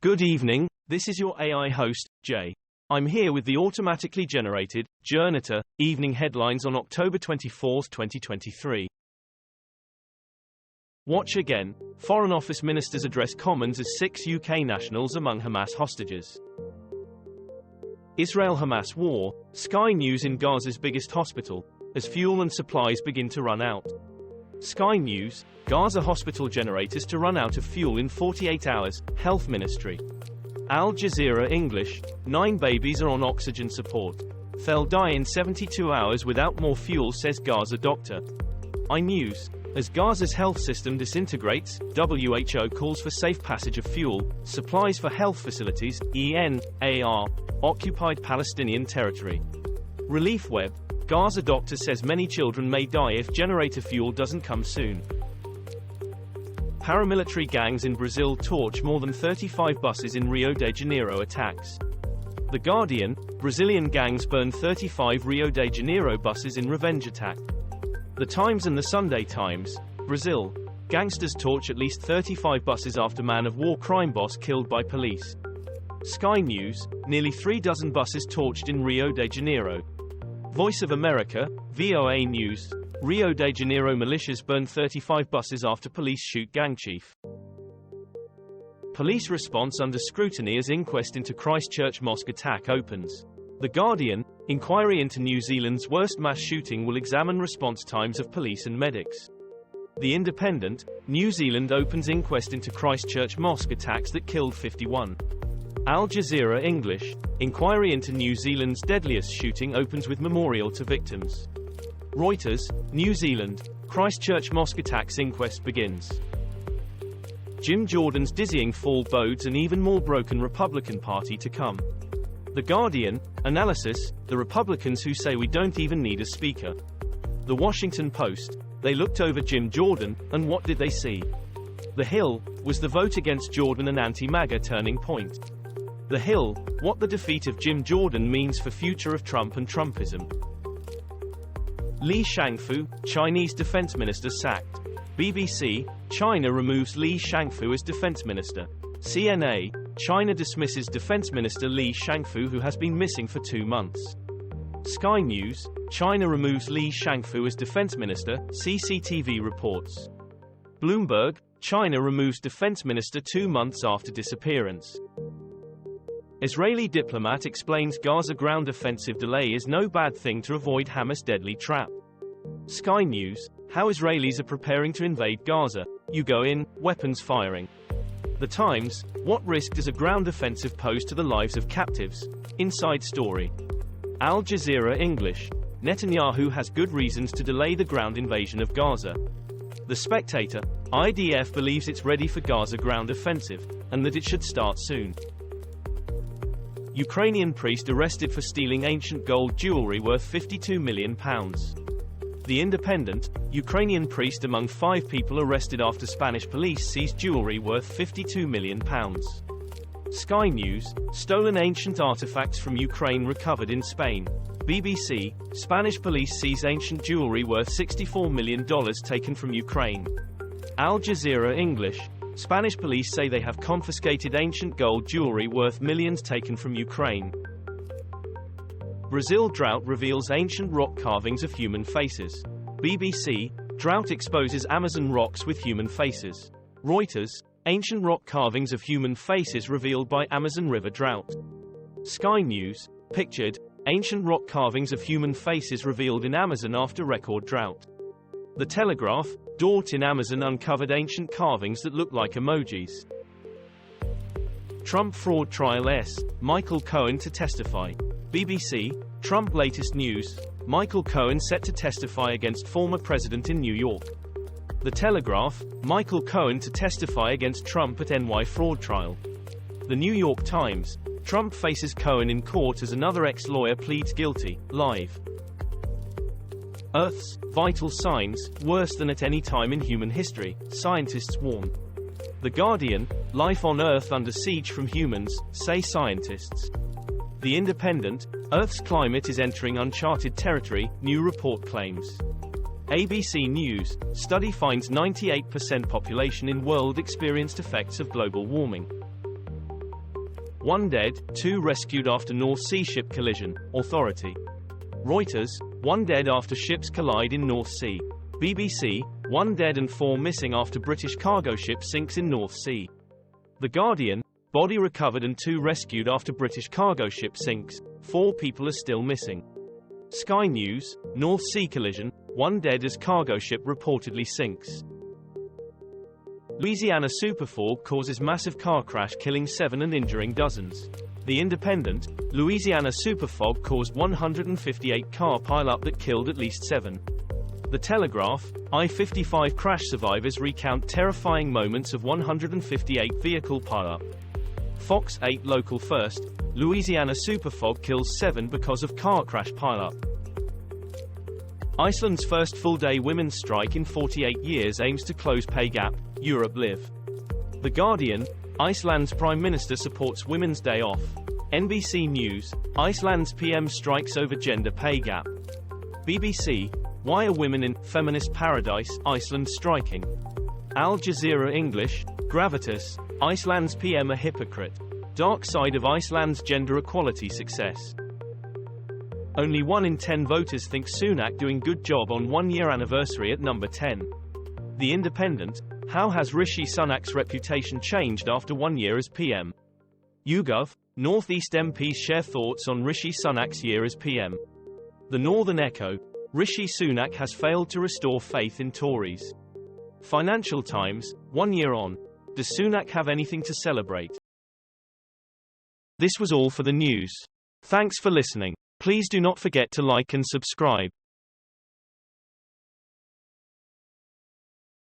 Good evening, this is your AI host, Jay. I'm here with the automatically generated, Journato, evening headlines on October 24, 2023. Watch again. Foreign Office ministers address Commons as 6 UK nationals among Hamas hostages. Israel-Hamas war, Sky News in Gaza's biggest hospital, as fuel and supplies begin to run out. Sky News, Gaza hospital generators to run out of fuel in 48 hours, Health Ministry. Al Jazeera English, 9 babies are on oxygen support. They'll die in 72 hours without more fuel, says Gaza doctor. iNews, as Gaza's health system disintegrates, WHO calls for safe passage of fuel, supplies for health facilities, ENAR, occupied Palestinian territory. Relief Web, Gaza doctor says many children may die if generator fuel doesn't come soon. Paramilitary gangs in Brazil torch more than 35 buses in Rio de Janeiro attacks. The Guardian, Brazilian gangs burn 35 Rio de Janeiro buses in revenge attack. The Times and the Sunday Times, Brazil, gangsters torch at least 35 buses after man-of-war crime boss killed by police. Sky News, nearly 3 dozen buses torched in Rio de Janeiro. Voice of America, VOA News, Rio de Janeiro militias burn 35 buses after police shoot gang chief. Police response under scrutiny as inquest into Christchurch mosque attack opens. The Guardian, inquiry into New Zealand's worst mass shooting will examine response times of police and medics. The Independent, New Zealand opens inquest into Christchurch mosque attacks that killed 51. Al Jazeera English, inquiry into New Zealand's deadliest shooting opens with memorial to victims. Reuters, New Zealand, Christchurch mosque attacks inquest begins. Jim Jordan's dizzying fall bodes an even more broken Republican Party to come. The Guardian, analysis, the Republicans who say we don't even need a speaker. The Washington Post, they looked over Jim Jordan, and what did they see? The Hill, was the vote against Jordan an anti-MAGA turning point? The Hill, what the defeat of Jim Jordan means for future of Trump and Trumpism. Li Shangfu, Chinese defense minister sacked. BBC, China removes Li Shangfu as defense minister. CNA, China dismisses defense minister Li Shangfu who has been missing for 2 months. Sky News, China removes Li Shangfu as defense minister, CCTV reports. Bloomberg, China removes defense minister 2 months after disappearance. Israeli diplomat explains Gaza ground offensive delay is no bad thing to avoid Hamas deadly trap. Sky News, how Israelis are preparing to invade Gaza, you go in, weapons firing. The Times, what risk does a ground offensive pose to the lives of captives? Inside story. Al Jazeera English, Netanyahu has good reasons to delay the ground invasion of Gaza. The Spectator, IDF believes it's ready for Gaza ground offensive, and that it should start soon. Ukrainian priest arrested for stealing ancient gold jewellery worth £52 million. The Independent, Ukrainian priest among 5 people arrested after Spanish police seized jewellery worth £52 million. Sky News, stolen ancient artifacts from Ukraine recovered in Spain. BBC, Spanish police seize ancient jewellery worth $64 million taken from Ukraine. Al Jazeera English, Spanish police say they have confiscated ancient gold jewelry worth millions taken from Ukraine. Brazil drought reveals ancient rock carvings of human faces. BBC, drought exposes Amazon rocks with human faces. Reuters, ancient rock carvings of human faces revealed by Amazon River drought. Sky News, pictured, ancient rock carvings of human faces revealed in Amazon after record drought. The Telegraph, Dort in Amazon uncovered ancient carvings that look like emojis. Trump fraud trial Michael Cohen to testify. BBC, Trump latest news, Michael Cohen set to testify against former president in New York. The Telegraph, Michael Cohen to testify against Trump at NY fraud trial. The New York Times, Trump faces Cohen in court as another ex-lawyer pleads guilty, live. Earth's vital signs, worse than at any time in human history, scientists warn. The Guardian, life on Earth under siege from humans, say scientists. The Independent, Earth's climate is entering uncharted territory, new report claims. ABC News, study finds 98% population in world experienced effects of global warming. 1 dead, 2 rescued after North Sea ship collision, Authority. Reuters, 1 dead after ships collide in North Sea. BBC, 1 dead and 4 missing after British cargo ship sinks in North Sea. The Guardian, body recovered and 2 rescued after British cargo ship sinks, 4 people are still missing. Sky News, North Sea collision, 1 dead as cargo ship reportedly sinks. Louisiana superfog causes massive car crash killing 7 and injuring dozens. The Independent, Louisiana superfog caused 158 car pileup that killed at least 7. The Telegraph, I-55 crash survivors recount terrifying moments of 158 vehicle pileup. Fox 8 local first, Louisiana superfog kills 7 because of car crash pileup. Iceland's first full-day women's strike in 48 years aims to close pay gap, Europe live. The Guardian, Iceland's Prime Minister supports Women's Day off. NBC News, Iceland's PM strikes over gender pay gap. BBC, why are women in feminist paradise, Iceland striking? Al Jazeera English, Gravitas, Iceland's PM a hypocrite. Dark side of Iceland's gender equality success. Only 1 in 10 voters think Sunak doing good job on 1-year anniversary at number 10. The Independent, how has Rishi Sunak's reputation changed after 1 year as PM? YouGov, Northeast MPs share thoughts on Rishi Sunak's year as PM. The Northern Echo, Rishi Sunak has failed to restore faith in Tories. Financial Times, 1 year on. Does Sunak have anything to celebrate? This was all for the news. Thanks for listening. Please do not forget to like and subscribe.